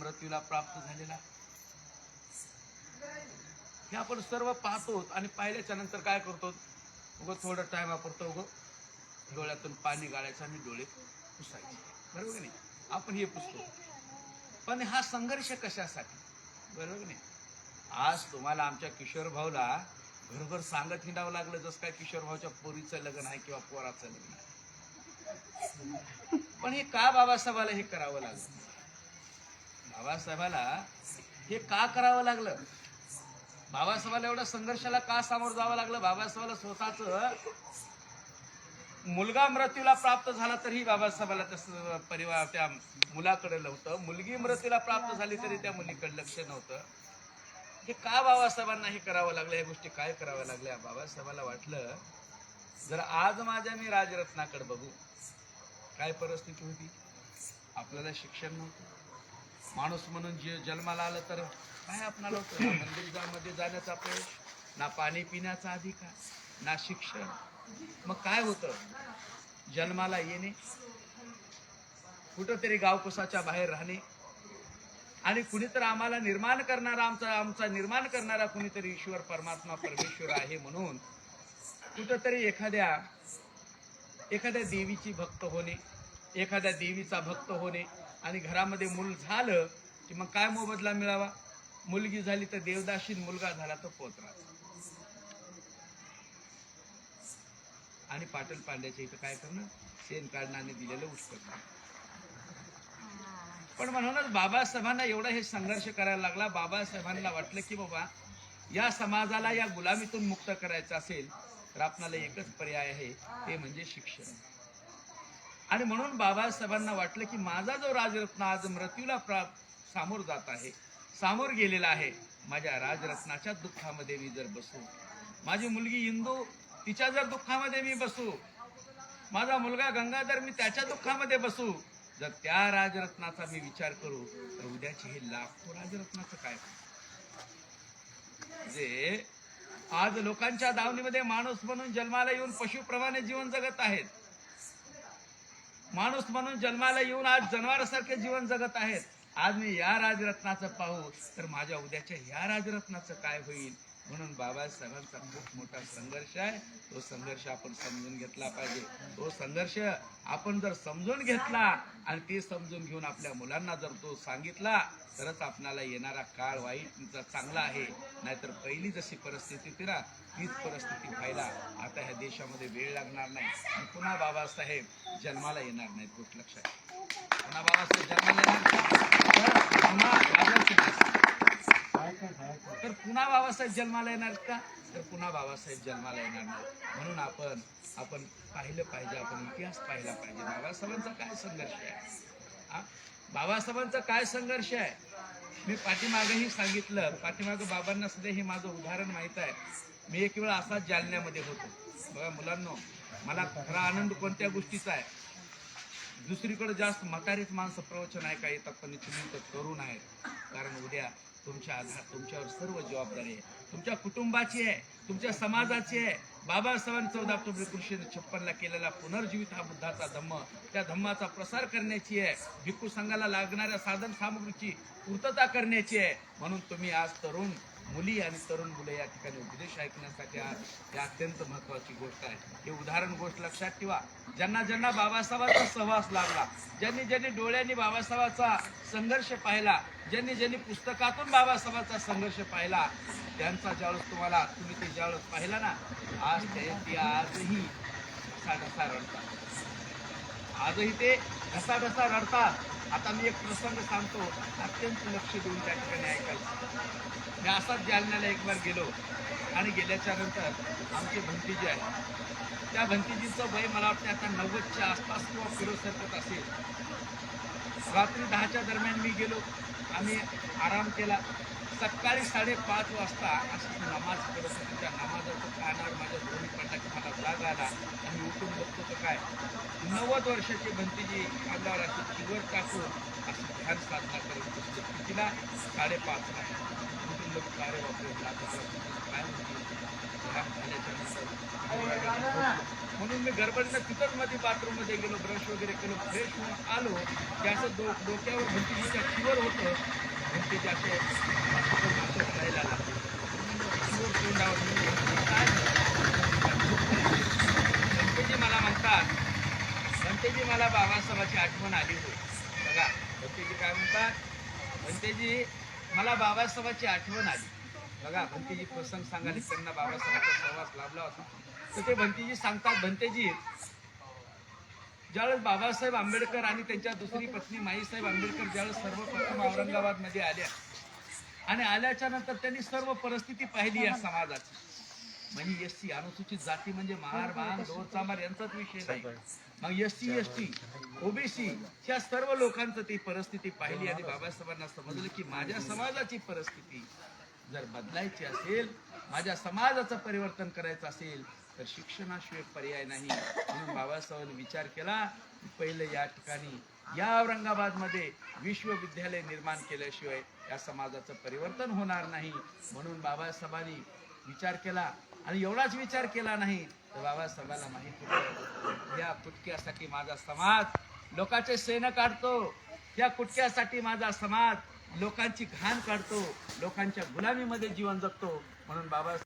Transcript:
मृत्यूला प्राप्त झालेला हे आपण सर्व पाहतो. आणि पाहिल्याच्या नंतर काय करतो, उगं थोडं टाइम वापरतो, उगं डोळ्यातून पाणी गाळायचं आणि डोळे पुसायचे, बरोबर की नाही. आपण हे पुसतो, पण हा संघर्ष कशासाठी, बरोबर की नाही. आज तुम्हाला आमच्या किशोर भाऊला घरोघर सांगत हिंडावं लागलं, जसं काय किशोर भाऊच्या पोरीचं लग्न आहे किंवा पोराचं लग्न आहे. पण हे का बाबासाहेबाला हे करावं लागलं, बाबासाहेबाला हे का करावं लागलं, बाबासाहेबाला एवढ्या संघर्षाला का सामोरं जावं लागलं. बाबासाहेबाला स्वतःच मुलगा मृत्यूला प्राप्त झाला तरी बाबासाहेबाला तसं परिवार त्या मुलाकडे नव्हतं, मुलगी मृत्यूला प्राप्त झाली तरी त्या मुलीकडे लक्ष नव्हतं. हे का बाबासाहेबांना हे करावं लागलं, या गोष्टी काय कराव्या लागल्या. बाबासाहेबाला वाटलं जर आज माझ्या मी राजरत्नाकडे बघू, काय परिस्थिती होती, आपल्याला शिक्षण नव्हतं, माणूस म्हणून जे जन्माला आलं तर काय आपणाला होतं, ना मंदिरामध्ये जाण्याचा प्रवेश, ना पाणी पिण्याचा अधिकार, ना शिक्षण. मग काय होतं, जन्माला येणे, कुठंतरी गावकुसाच्या बाहेर राहणे, आणि कुणीतरी आम्हाला निर्माण करणारा, आमचा निर्माण करणारा कुणीतरी ईश्वर परमात्मा परमेश्वर आहे म्हणून कुठंतरी एखाद्या देवीची भक्त होणे, एखाद्या देवीचा भक्त होणे. आणि घरामध्ये मूल झालं की मग काय मोबदला मिळावा, मुलगी झाली तर देवदाशी, मुलगा झाला तर पोतरा. आणि पाटील पांड्याच्या इथं काय करणं, शेण काढणं आणि दिलेलं उष्ट करणं. पण म्हणूनच बाबासाहेबांना एवढा हे संघर्ष करायला लागला. बाबासाहेबांना वाटलं की बाबा या समाजाला या गुलामीतून मुक्त करायचं असेल तर आपल्याला एकच पर्याय आहे, ते म्हणजे शिक्षण. आणि म्हणून बाबासाहेबांना वाटलं की माझा जो राजरत्न आज मृत्यूला सामोर जात आहे, सामोर गेलेला आहे, माझ्या राजरत्नाच्या दुःखामध्ये मी जर बसू, माझी मुलगी इंदू तिच्या जर दुःखामध्ये मी बसू, माझा मुलगा गंगाधर मी त्याच्या दुःखामध्ये बसू, जर त्या राजरत्नाचा मी विचार करू तर उद्याचे हे लाखो राजरत्नाचं काय. जे आज लोकांच्या दावणीमध्ये माणूस म्हणून जन्माला येऊन पशुप्रमाणे जीवन जगत आहेत, माणूस म्हणून जन्माला येऊन आज जनावरासारखे जीवन जगत आहेत. आज मी या राजरत्नाचं पाहू तर माझ्या उद्याच्या या राजरत्नाचं काय होईल. म्हणून बाबासाहेबांचा खूप मोठा संघर्ष आहे, तो संघर्ष आपण समजून घेतला पाहिजे. तो संघर्ष आपण जर समजून घेतला आणि ते समजून घेऊन आपल्या मुलांना जर तो सांगितला तरच आपल्याला येणारा काळ वाईट चांगला आहे. नाहीतर पहिली जशी परिस्थिती होती ना, तीच परिस्थिती व्हायला आता ह्या देशामध्ये वेळ लागणार नाही. आणि पुन्हा बाबासाहेब जन्माला येणार नाहीत, गोष्ट लक्षात. पुन्हा बाबासाहेब जन्माला येणार तर पुन्हा बाबासाहेब जन्माला येणार का, तर पुन्हा बाबासाहेब जन्माला येणार नाही. म्हणून आपण पाहिलं पाहिजे, आपण इतिहास पाहिला पाहिजे. बाबासाहेबांचा काय संघर्ष आहे, बाबासाहेबांचा काय संघर्ष आहे. मी पाठीमागेही सांगितलं, पाठीमागं बाबांना सुद्धा हे माझं उदाहरण माहित आहे. मी एक वेळा असाच जालन्यामध्ये होतो. बघा मुलांनो, मला खरा आनंद कोणत्या गोष्टीचा आहे, दुसरीकडे जास्त म्हातारीच माणसं प्रवचन ऐका येतात, पण तुम्ही तर तरुण आहेत. कारण उद्या तुमच्यावर सर्व जबाबदारी आहे, तुमच्या कुटुंबाची आहे, तुमच्या समाजाची आहे. बाबासाहेबांनी 14 ऑक्टोबर 1956 केलेला पुनर्जीवित हा बुद्धाचा धम्म, त्या धम्माचा प्रसार करण्याची आहे. भिक्खू संघाला लागणाऱ्या साधन सामग्रीची पूर्तता करण्याची आहे. म्हणून तुम्ही आज तरुण मुली आणि तरुण मुले या ठिकाणी उपदेश ऐकण्यासाठी आज ही अत्यंत महत्वाची गोष्ट आहे. हे उदाहरण गोष्ट लक्षात ठेवा. ज्यांना ज्यांना बाबासाहेबांचा सहवास लाभला, ज्यांनी डोळ्यांनी बाबासाहेबांचा संघर्ष पाहिला, ज्यांनी पुस्तकातून बाबासाहेबांचा संघर्ष पाहिला, त्यांचा तुम्ही ते ज्यावेळेस पाहिला ना, आज ते आजही ढसा रडतात, आजही ते ढसा रडतात. आता मी एक प्रसंग सांगतो, अत्यंत लक्ष देऊन त्या ठिकाणी ऐकायचं. मी असाच जालन्याला एक बार गेलो आणि गेल्याच्या नंतर आमची भंतीजी आहे, त्या भंतीजीचं वय मला वाटतं आता 90च्या आसपास किंवा पुढे सरकत असेल. रात्री 10च्या दरम्यान मी गेलो, आम्ही आराम केला. सकाळी 5:30 वाजता अशी नमाज करत होती. त्या नमाजाचं कानावर माझ्या दोन्ही पडला की मला जाग आला आणि उठून बघतो तर काय 90 वर्षाची भंतीजी अंगावर अशी चिवर टाकून अशी ध्यान साधना करत बसली. तिला 5:30 ला म्हणलं काय वापरेल काय झाल्याच्या म्हणून मी गडबडीनं तिथंच मध्ये बाथरूम मध्ये गेलो, ब्रश वगैरे केलो, फ्रेश होऊन आलो की असं डोक्यावर भिंतीच्या शिवर होतं, भिंतीच्या असे राहायला लागले. शिवर तोंडावर काय भंतेजी मला म्हणतात, भंतेजी मला बाबासाहेबाची आठवण आली हो. बघा भंतेजी काय म्हणतात, भंतेजी मला बाबासाहेबाची आठवण आली. बघा भंतेजी प्रसंग सांगायला त्यांना बाबासाहेबांचा सहवास लाभला होता. तर ते भंतेजी सांगतात, भंतेजी ज्यावेळेस बाबासाहेब आंबेडकर आणि त्यांच्या दुसरी पत्नी माईसाहेब आंबेडकर ज्यावेळेस सर्वप्रथम औरंगाबाद मध्ये आल्या आणि आल्याच्या नंतर त्यांनी सर्व परिस्थिती पाहिली या समाजाची. म्हणजे एससी अनुसूचित जाती म्हणजे महार महान दोर चामार यांचाच विषय नाही. मग एससी एसटी ओबीसी ह्या सर्व लोकांचं ती परिस्थिती पाहिली आणि बाबासाहेबांना समजलं की माझ्या समाजाची परिस्थिती जर बदलायची असेल, माझ्या समाजाचं परिवर्तन करायचं असेल तर शिक्षणाशिवाय पर्याय नाही. म्हणून बाबासाहेबांनी विचार केला की पहिले या ठिकाणी या औरंगाबादमध्ये विश्वविद्यालय निर्माण केल्याशिवाय या समाजाचं परिवर्तन होणार नाही. म्हणून बाबासाहेबांनी विचार केला आणि एवढाच विचार केला नाही तर बाबासाहेबांना माहिती होतं या कुटक्यासाठी माझा समाज लोकांचे शेण काढतो, या कुटक्यासाठी माझा समाज लोकांची घाण काढतो, लोकांच्या गुलामीमध्ये जीवन जगतो. म्हणून बाबा